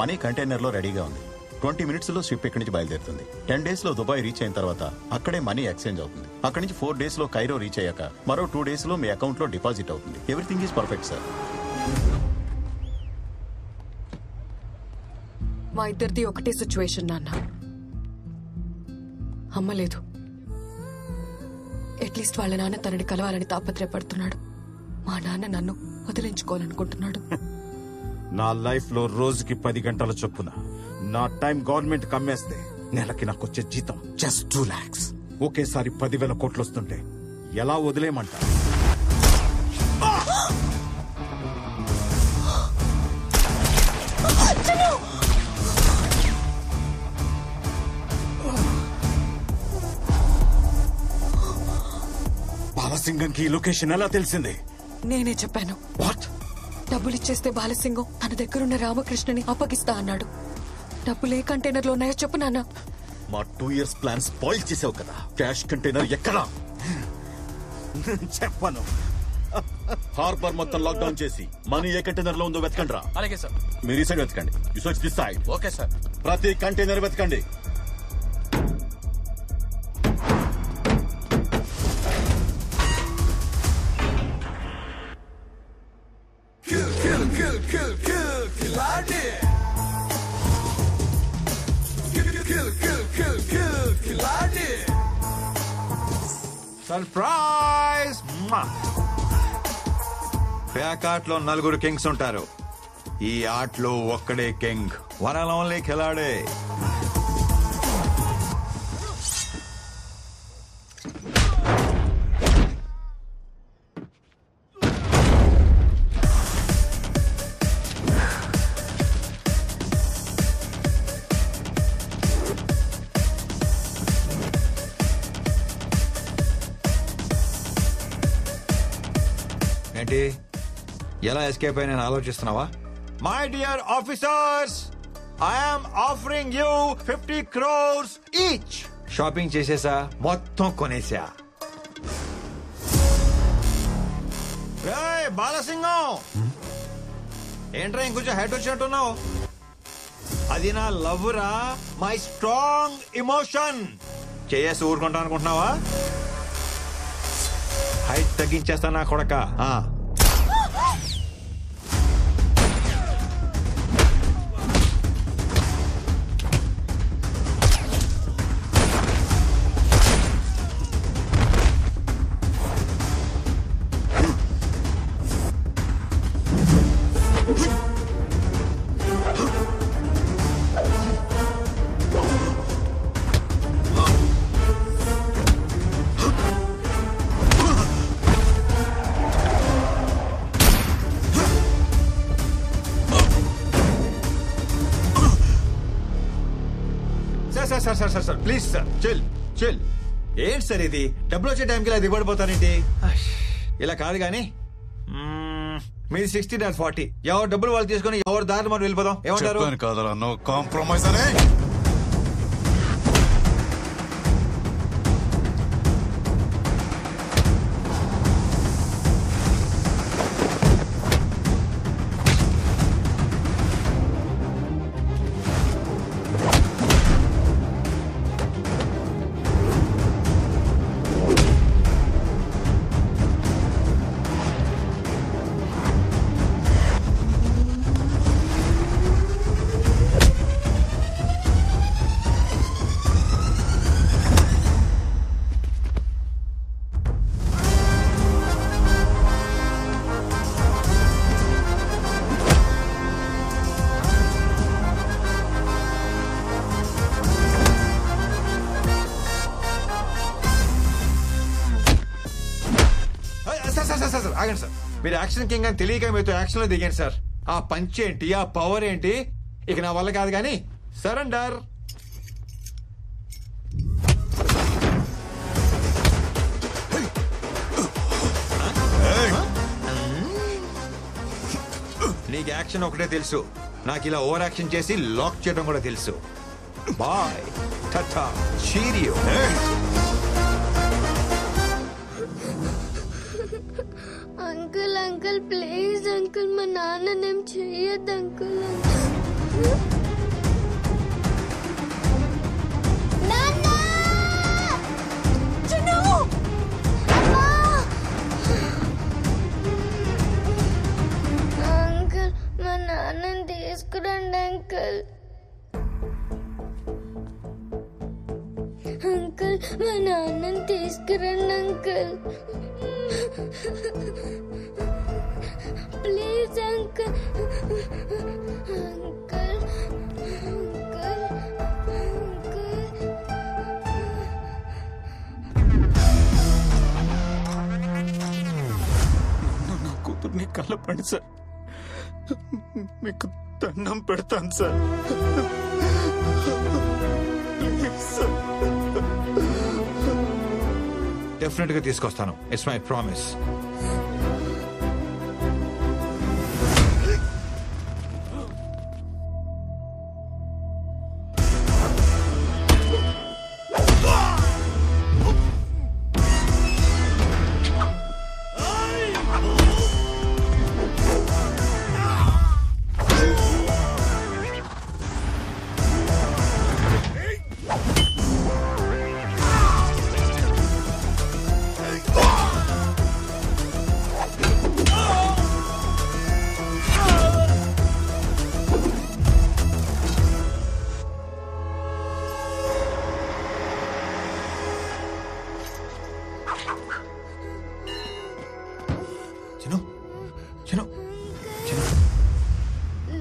Money container లో రెడీగా ఉంది. 20 minutes లో షిప్ ఇక్కడి నుంచి బయలుదేరుతుంది. 10 days లో దుబాయ్ రీచ్ అయిన తర్వాత అక్కడే మనీ ఎక్స్చేంజ్ అవుతుంది. అక్కడి నుంచి 4 days లో కైరో రీచ్ అయ్యాక మరో 2 days లో మీ అకౌంట్ లో డిపాజిట్ అవుతుంది. Everything is perfect sir. మా ఇద్దరిది ఒకటే సిచ్యువేషన్ నాన్న. అమ్మ లేదు. అట్లీస్ట్ వాళ్ళ నాన్న తనని కలవాలని తాపత్రయపడుతున్నాడు. మా నాన్న నన్ను వదిలించుకోవాలనుకుంటున్నాడు. నా లైఫ్ లో రోజుకి 10 గంటల చొప్పున నా టైం గవర్నమెంట్ కమ్మేస్తే నెలకి నాకు వచ్చే జీతం జస్ట్ 2 lakhs. ఒకేసారి 10,000 కోట్లు వస్తుంటే ఎలా వదిలేయమంటా? బాలసింగంకి లొకేషన్ ఎలా తెలిసింది? నేనే చెప్పాను. వాట్? డబ్బులు ఇచ్చేస్తే బాలసింగం తన దగ్గరున్న రామకృష్ణని అప్పగిస్తా అన్నాడు. డబ్బులు ఏ కంటైనర్ లో ఉన్నాయో చెప్పు నాన్న. మా 2 years ప్లాన్ స్పాయిల్ చేసావు కదా. క్యాష్ కంటైనర్ ఎక్కడా? చెప్పను. హార్బర్ మొత్తం లాక్డౌన్ చేసి మనీ ఏ కంటైనర్ లో ఉందో వెతకండి రా. అలాగే సార్. మీరు ఈ సైడ్ వెతకండి. You search this side. Okay sir. ప్రతి కంటైనర్ వెతకండి. సర్ప్రైజ్! ప్యాక్ ఆటలో 4 కింగ్స్ ఉంటారు. ఈ ఆటలో ఒక్కడే కింగ్. వన్ అండ్ ఓన్లీ ఖిలాడే. ఏంటి ఎలా ఎస్కేప్ అయినా ఆలోచిస్తున్నావా? My dear officers, I'm offering you 50 crores each. Shopping చేసేసా, మొత్తం కొనేసా. బాలసింగం ఏంట్రా ఇంకొంచెం హైట్ వచ్చినట్టున్నావు? అది నా లవ్ రా, మై స్ట్రాంగ్ ఇమోషన్. చేసి ఊరుకుంటా అనుకుంటున్నావా? హైట్ తగ్గించేస్తా నా కొడక. Sir please sir, chill chill. ఏంటి సార్ ఇది? డబ్బులు వచ్చే టైంకి ఇలా దిగబడిపోతారేంటి? ఇలా కాదు కానీ మీది 60 నాది 40. ఎవరు డబ్బులు వాళ్ళు తీసుకుని ఎవరు దారి మనం వెళ్ళిపోదాం. ఏమంటారు? కాదరా, నో కాంప్రమైజ్ అనే. ఆగండి సార్, మీరు యాక్షన్ కింగ్ అని తెలియక మీతో యాక్షన్ లో దిగాను సార్. ఆ పంచ్ ఏంటి, ఆ పవర్ ఏంటి, ఇక నా వల్ల కాదు కానీ సరెండర్. నీకు యాక్షన్ ఒకటే తెలుసు, నాకు ఇలా ఓవర్ యాక్షన్ చేసి లాక్ చేయడం కూడా తెలుసు. Bye tata cheerio. Uncle uncle please uncle, మా నాన్ననేం చెయ్యొద్దు అంకుల్. అంకుల్, మా నాన్నని తీసుకురండి uncle. Please uncle. Uncle, uncle, uncle. నా కూతుర్ని కలపండి సార్, మీకు దండం పెడతాను సార్. Please sir. డెఫినెట్ గా తీసుకొస్తాను. It's my promise.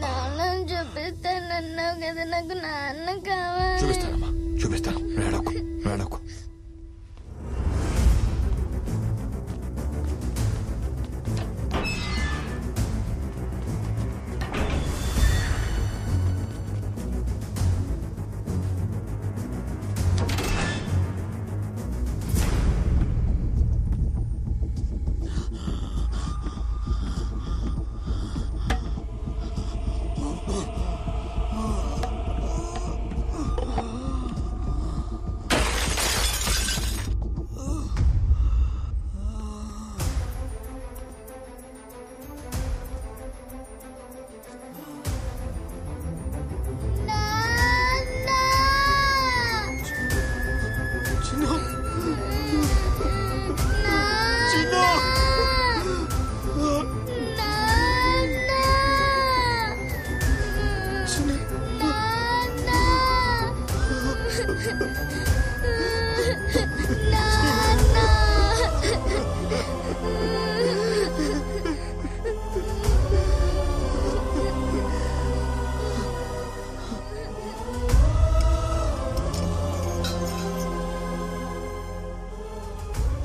నాన్నని చూపిస్తానన్నావు కదా, నాకు నాన్న కావాలి. చూపిస్తానమ్మా, చూపిస్తాను. వేడకు వేడకు.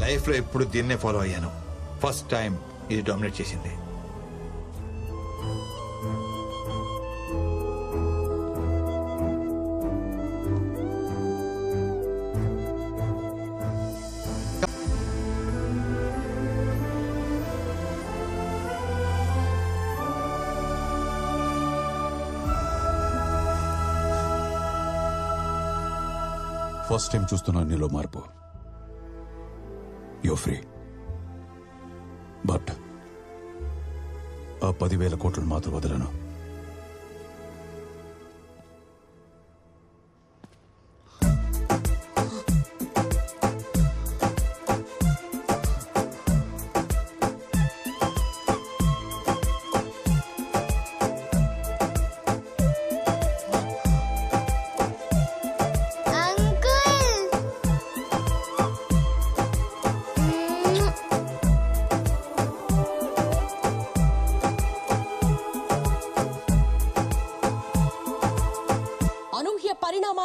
లైఫ్ లో ఎప్పుడు దీన్నే ఫాలో అయ్యాను. ఫస్ట్ టైం ఇది డామినేట్ చేసింది. ఫస్ట్ టైం చూస్తున్నాను నీలో మార్పు. యో ఫ్రీ. బట్ ఆ 10,000 కోట్లను మాత్రం వదలను. అనూహ్య పరిణామాలు